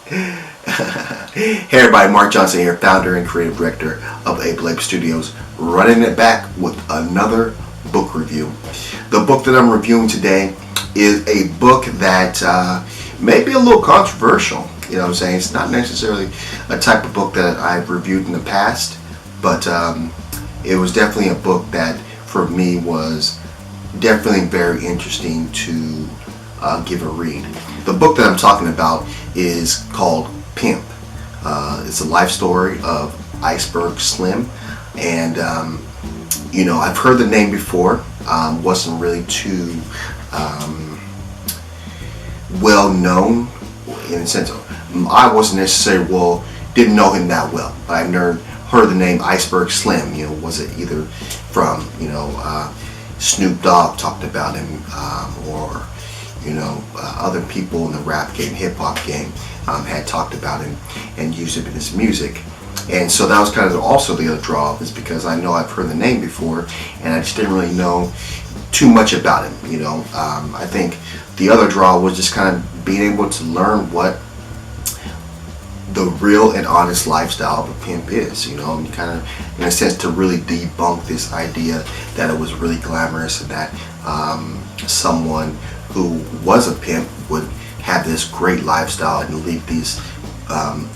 Hey everybody, Mark Johnson here, founder and creative director of Ape Studios, running it back with another book review. The book that I'm reviewing today is a book that may be a little controversial. You know what I'm saying? It's not necessarily a type of book that I've reviewed in the past, but it was definitely a book that for me was definitely very interesting to give a read. The book that I'm talking about is called PIMP. It's a life story of ICEBERG SLIM, and I've heard the name before. Wasn't really too well known in the sense of I wasn't necessarily didn't know him that well, but I heard the name ICEBERG SLIM. Was it either from Snoop Dogg talked about him, or other people in the rap game, hip hop game, had talked about him and used him in his music. And so that was kind of also the other draw, is because I know I've heard the name before and I just didn't really know too much about him. I think the other draw was just kind of being able to learn what the real and honest lifestyle of a pimp is, and kind of, in a sense, to really debunk this idea that it was really glamorous and that someone who was a pimp would have this great lifestyle and leave these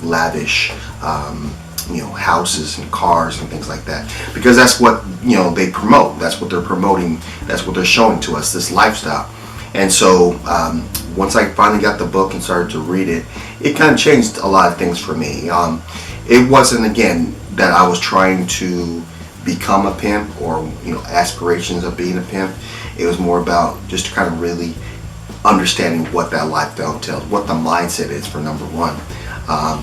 lavish houses and cars and things like that, because that's what they promote, that's what they're promoting, that's what they're showing to us, this lifestyle. And so once I finally got the book and started to read it, it kind of changed a lot of things for me. It wasn't, again, that I was trying to become a pimp or aspirations of being a pimp. It was more about just kind of really understanding what that lifestyle entails, what the mindset is, for number one,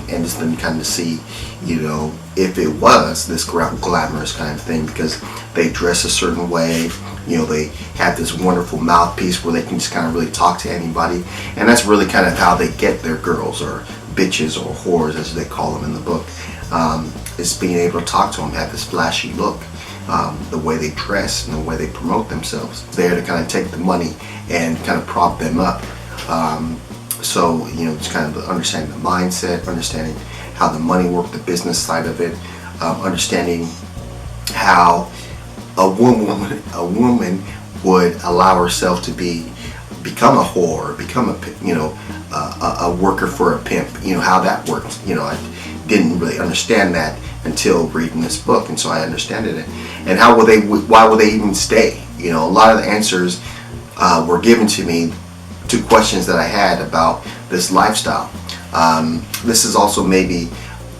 and just then kind of see if it was this glamorous kind of thing, because they dress a certain way. They have this wonderful mouthpiece where they can just kind of really talk to anybody, and that's really kind of how they get their girls, or bitches, or whores as they call them in the book. Is being able to talk to them, have this flashy look, the way they dress and the way they promote themselves. There to kind of take the money and kind of prop them up. So just kind of understanding the mindset, understanding how the money worked, the business side of it, understanding how a woman would allow herself to become a whore, become a worker for a pimp. How that works. I didn't really understand that until reading this book, and so I understood it. And why would they even stay? A lot of the answers were given to me to questions that I had about this lifestyle. This is also maybe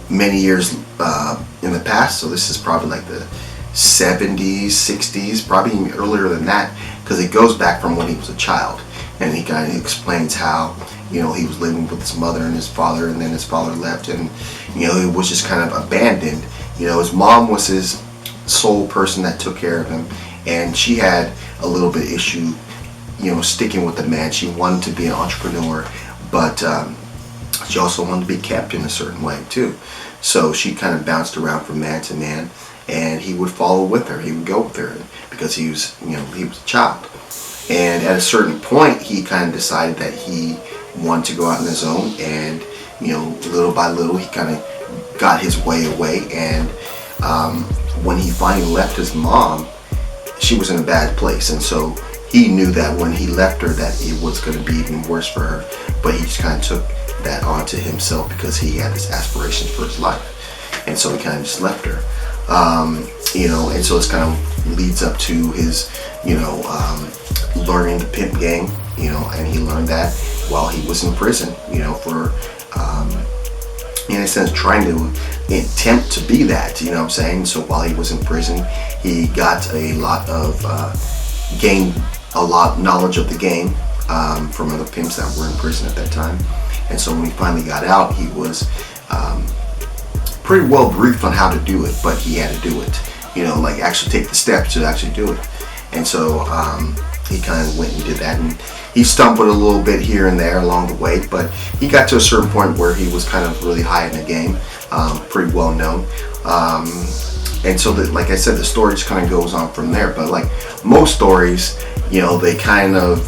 many years in the past, so this is probably like the 70s, 60s, probably even earlier than that, because it goes back from when he was a child, and he kind of explains how he was living with his mother and his father, and then his father left, and he was just kind of abandoned. His mom was his sole person that took care of him, and she had a little bit issue sticking with the man. She wanted to be an entrepreneur, but she also wanted to be kept in a certain way too. So she kind of bounced around from man to man, and he would follow with her. He would go with her because he was a child. And at a certain point, he kind of decided that he wanted to go out on his own, and little by little, he kind of got his way away. And when he finally left his mom, she was in a bad place, and so he knew that when he left her, that it was going to be even worse for her. But he just kind of took that onto himself because he had his aspirations for his life, and so he kind of just left her. And so it's kind of leads up to his, learning the pimp game, and he learned that while he was in prison, for, in a sense, trying to attempt to be that, what I'm saying? So while he was in prison, he got a lot of, gained a lot knowledge of the game, from other pimps that were in prison at that time. And so when he finally got out, he was, pretty well briefed on how to do it, but he had to do it, like actually take the steps to actually do it. And so he kind of went and did that, and he stumbled a little bit here and there along the way, but he got to a certain point where he was kind of really high in the game, pretty well known. And so like I said, the story just kind of goes on from there. But like most stories, they kind of,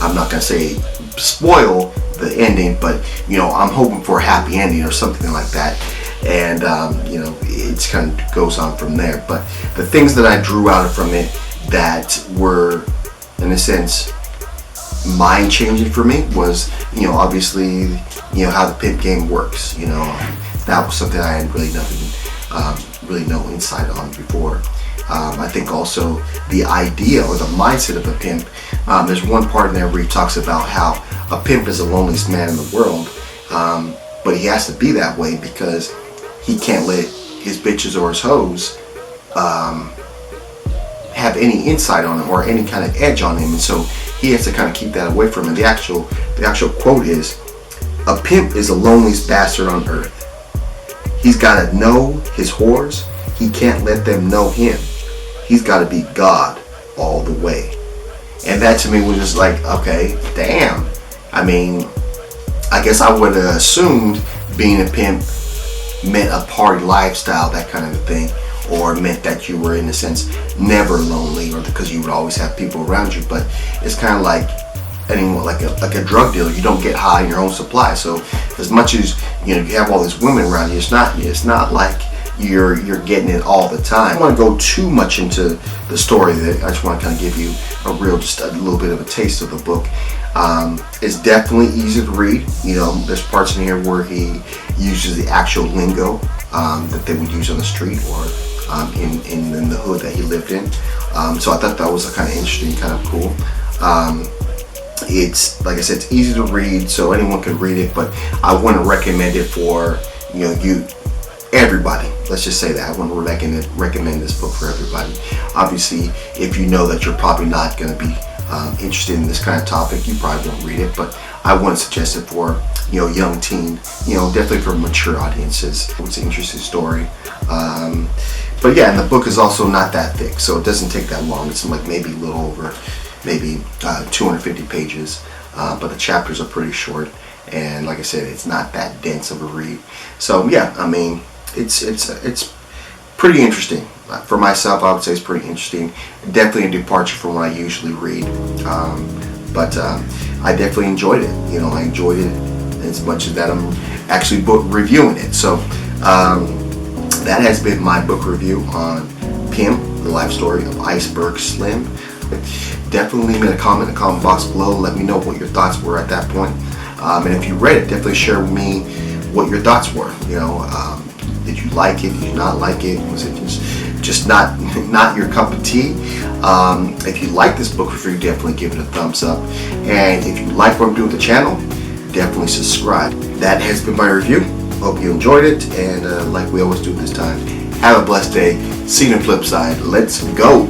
I'm not going to say spoil the ending, but I'm hoping for a happy ending or something like that. And it kind of goes on from there. But the things that I drew out from it that were, in a sense, mind changing for me was, obviously, how the pimp game works. That was something I hadn't really no insight on before. I think also the idea or the mindset of a pimp. There's one part in there where he talks about how a pimp is the loneliest man in the world, but he has to be that way because he can't let his bitches or his hoes have any insight on him or any kind of edge on him, and so he has to kind of keep that away from him. The actual quote is, "A pimp is the loneliest bastard on earth. He's got to know his whores. He can't let them know him. He's got to be God all the way." And that to me was just like, okay, damn. I mean, I guess I would have assumed being a pimp meant a party lifestyle, that kind of a thing, or meant that you were, in a sense, never lonely, or because you would always have people around you. But it's kind of like anyone, like a drug dealer. You don't get high in your own supply. So as much as you have all these women around you, it's not like you're getting it all the time. I don't want to go too much into the story. That I just want to kind of give you just a little bit of a taste of the book. It's definitely easy to read. There's parts in here where he uses the actual lingo that they would use on the street or in the hood that he lived in. So I thought that was kind of interesting, kind of cool. It's, like I said, it's easy to read, so anyone could read it, but I wouldn't recommend it for everybody. Let's just say that. I wouldn't recommend this book for everybody. Obviously, if you know that you're probably not going to be interested in this kind of topic, you probably won't read it, but I wouldn't suggest it for young teen, definitely for mature audiences. It's an interesting story. But yeah, and the book is also not that thick, so it doesn't take that long. It's like maybe a little over 250 pages, but the chapters are pretty short, and like I said, it's not that dense of a read. So yeah, I mean, it's pretty interesting. For myself, I would say it's pretty interesting. Definitely a departure from what I usually read, but I definitely enjoyed it. I enjoyed it as much as that I'm actually book reviewing it. So that has been my book review on Pimp, the life story of Iceberg Slim. Definitely leave me a comment in the comment box below. Let me know what your thoughts were at that point. And if you read it, definitely share with me what your thoughts were. Did you like it? Did you not like it? Was it just not your cup of tea? If you like this book review, definitely give it a thumbs up. And if you like what I'm doing with the channel, definitely subscribe. That has been my review. Hope you enjoyed it, and like we always do this time, have a blessed day. See you on the flip side. Let's go.